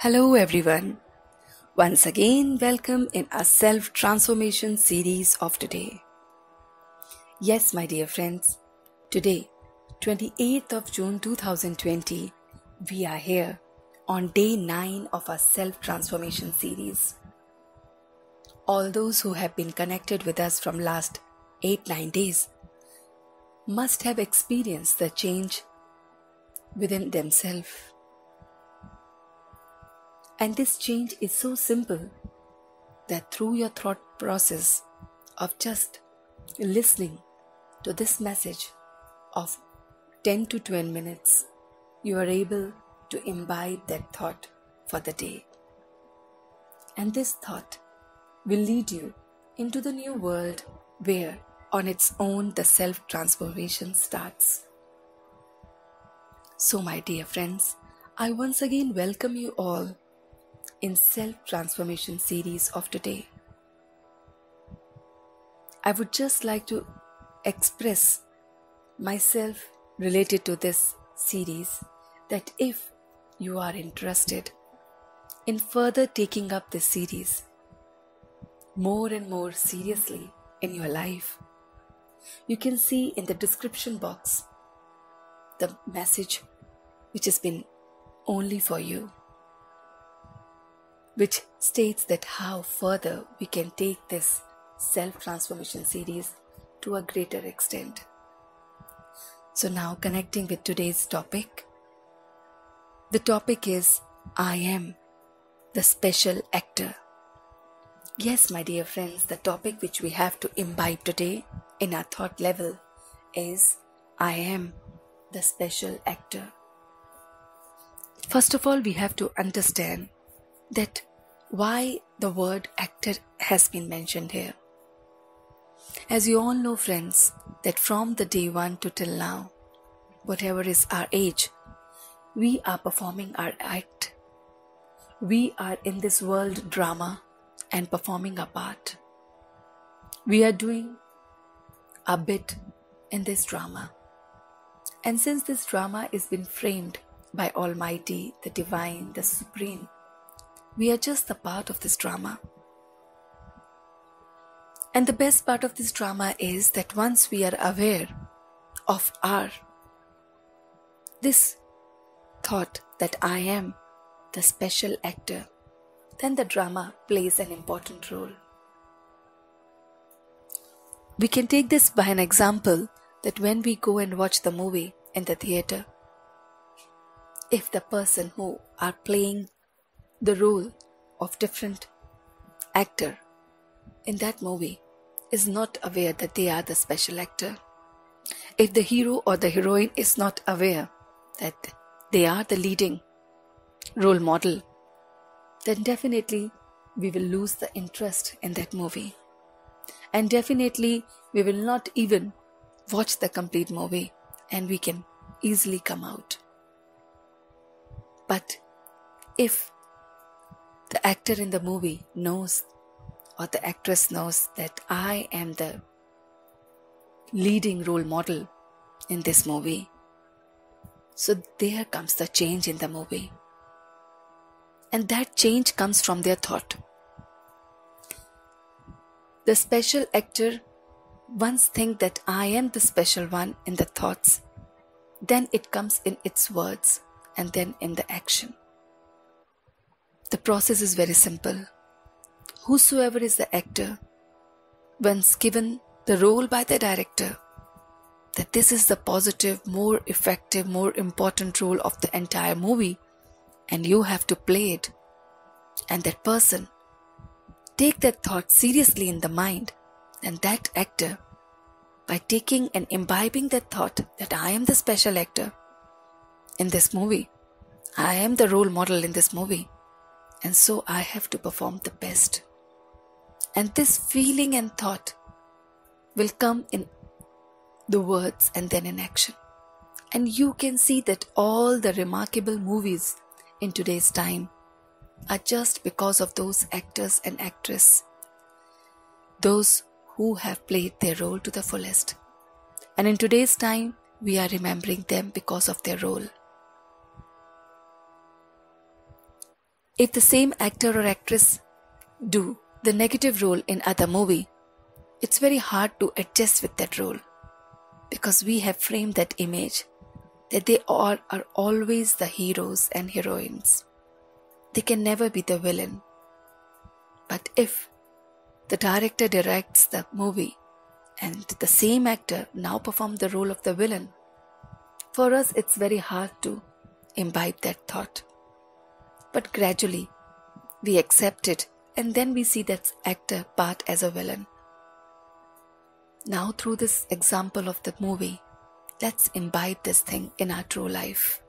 Hello everyone. Once again, welcome in our self-transformation series of today. Yes, my dear friends, today, 28th of June 2020, we are here on day 9 of our self-transformation series. All those who have been connected with us from last 8-9 days must have experienced the change within themselves. And this change is so simple that through your thought process of just listening to this message of 10 to 12 minutes, you are able to imbibe that thought for the day. And this thought will lead you into the new world where on its own the self-transformation starts. So my dear friends, I once again welcome you all in self-transformation series of today. I would just like to express myself related to this series that if you are interested in further taking up this series more and more seriously in your life, you can see in the description box the message which has been only for you, which states that how further we can take this self-transformation series to a greater extent. So now connecting with today's topic. The topic is I am the special actor. Yes, my dear friends, the topic which we have to imbibe today in our thought level is I am the special actor. First of all, we have to understand that why the word actor has been mentioned here. As you all know, friends, that from the day one to till now, whatever is our age, we are performing our act. We are in this world drama and performing our part. We are doing a bit in this drama. And since this drama is been framed by Almighty, the Divine, the Supreme, we are just the part of this drama. And the best part of this drama is that once we are aware of this thought that I am the special actor, then the drama plays an important role. We can take this by an example that when we go and watch the movie in the theater, if the person who are playing the role of different actor in that movie is not aware that they are the special actor, if the hero or the heroine is not aware that they are the leading role model, then definitely we will lose the interest in that movie. And definitely we will not even watch the complete movie and we can easily come out. But if the actor in the movie knows or the actress knows that I am the leading role model in this movie, so there comes the change in the movie. And that change comes from their thought. The special actor once think that I am the special one in the thoughts, then it comes in its words and then in the action. The process is very simple. Whosoever is the actor, once given the role by the director, that this is the positive, more effective, more important role of the entire movie, and you have to play it, and that person take that thought seriously in the mind, and that actor, by taking and imbibing that thought that I am the special actor in this movie, I am the role model in this movie, and so I have to perform the best. And this feeling and thought will come in the words and then in action. And you can see that all the remarkable movies in today's time are just because of those actors and actresses, those who have played their role to the fullest. And in today's time, we are remembering them because of their role. If the same actor or actress do the negative role in other movie, it's very hard to adjust with that role because we have framed that image that they are always the heroes and heroines. They can never be the villain. But if the director directs the movie and the same actor now perform the role of the villain, for us it's very hard to imbibe that thought. But gradually we accept it and then we see that actor part as a villain. Now through this example of the movie, let's imbibe this thing in our true life.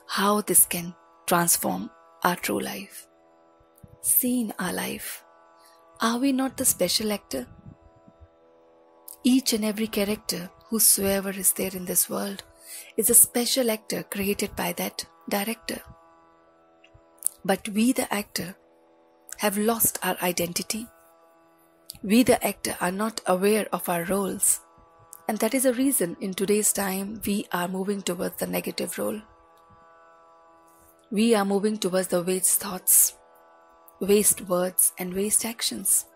How this can transform our true life. See in our life, are we not the special actor? Each and every character, whosoever is there in this world, is a special actor created by that director. But we, the actor, have lost our identity. We, the actor, are not aware of our roles. And that is a reason in today's time we are moving towards the negative role. We are moving towards the waste thoughts, waste words and waste actions.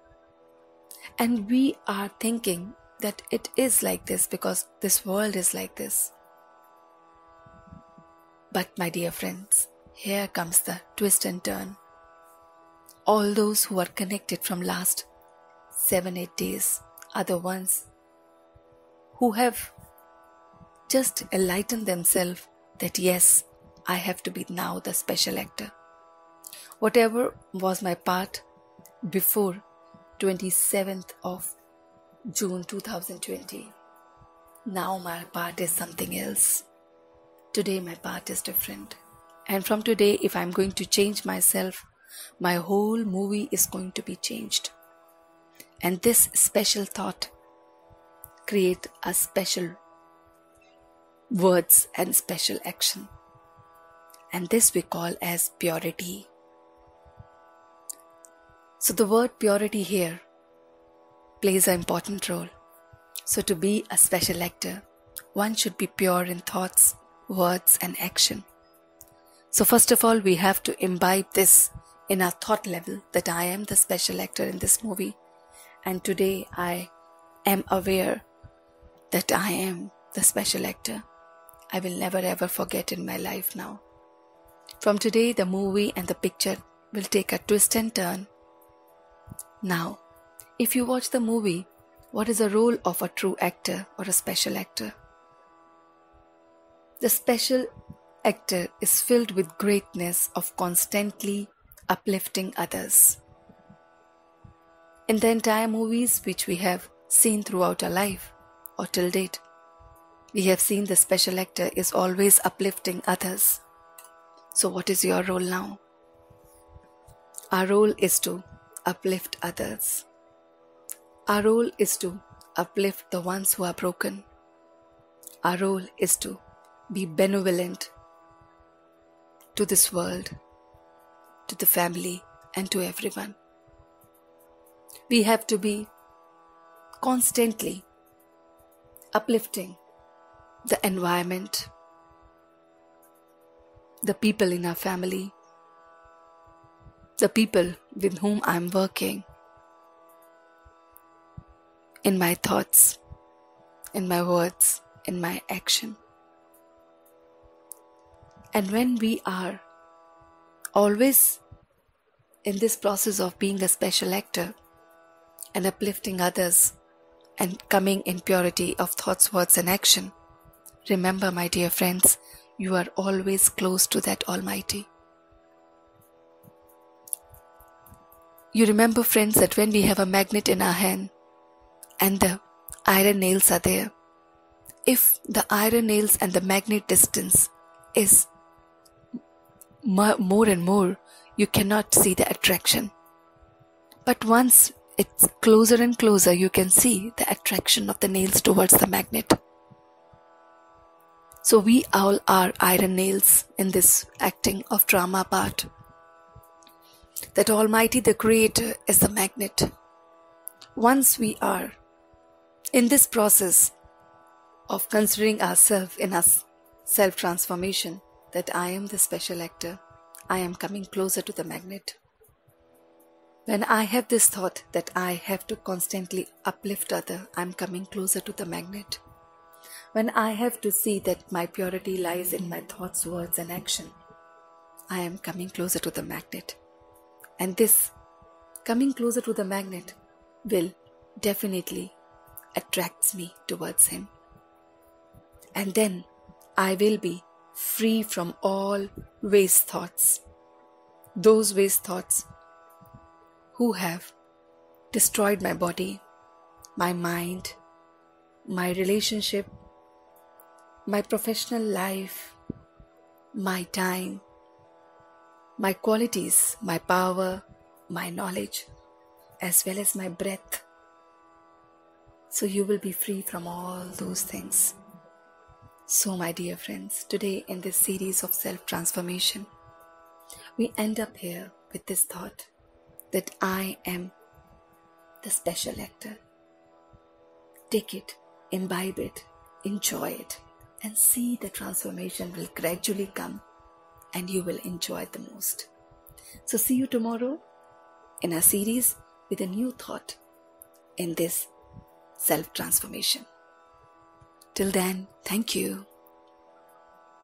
And we are thinking that it is like this because this world is like this. But my dear friends, here comes the twist and turn. All those who are connected from last 7-8 days are the ones who have just enlightened themselves that yes, I have to be now the special actor. Whatever was my part before 27th of June 2020, now my part is something else. Today my part is different. And from today, if I'm going to change myself, my whole movie is going to be changed. And this special thought create a special words and special action. And this we call as purity. So the word purity here plays an important role. So to be a special actor, one should be pure in thoughts, words and action. So first of all, we have to imbibe this in our thought level that I am the special actor in this movie. And today I am aware that I am the special actor. I will never ever forget in my life now. From today, the movie and the picture will take a twist and turn. Now, if you watch the movie, what is the role of a true actor or a special actor? The special actor is filled with greatness of constantly uplifting others. In the entire movies which we have seen throughout our life or till date, we have seen the special actor is always uplifting others. So what is your role now? Our role is to uplift others. Our role is to uplift the ones who are broken. Our role is to be benevolent to this world, to the family and to everyone. We have to be constantly uplifting the environment, the people in our family, the people with whom I'm working, in my thoughts, in my words, in my action. And when we are always in this process of being a special actor and uplifting others and coming in purity of thoughts, words and action, remember, my dear friends, you are always close to that Almighty. You remember, friends, that when we have a magnet in our hand and the iron nails are there, if the iron nails and the magnet distance is more and more, you cannot see the attraction. But once it's closer and closer, you can see the attraction of the nails towards the magnet. So we all are iron nails in this acting of drama part. That Almighty, the Creator, is the magnet. Once we are in this process of considering ourselves in our self-transformation, that I am the special actor, I am coming closer to the magnet. When I have this thought that I have to constantly uplift others, I am coming closer to the magnet. When I have to see that my purity lies in my thoughts, words and action, I am coming closer to the magnet. And this coming closer to the magnet will definitely attract me towards him. And then I will be free from all waste thoughts. Those waste thoughts who have destroyed my body, my mind, my relationship, my professional life, my time, my qualities, my power, my knowledge, as well as my breath. So you will be free from all those things. So my dear friends, today in this series of self-transformation, we end up here with this thought that I am the special actor. Take it, imbibe it, enjoy it, and see the transformation will gradually come and you will enjoy it the most. So see you tomorrow in a series with a new thought in this self-transformation. Till then, thank you.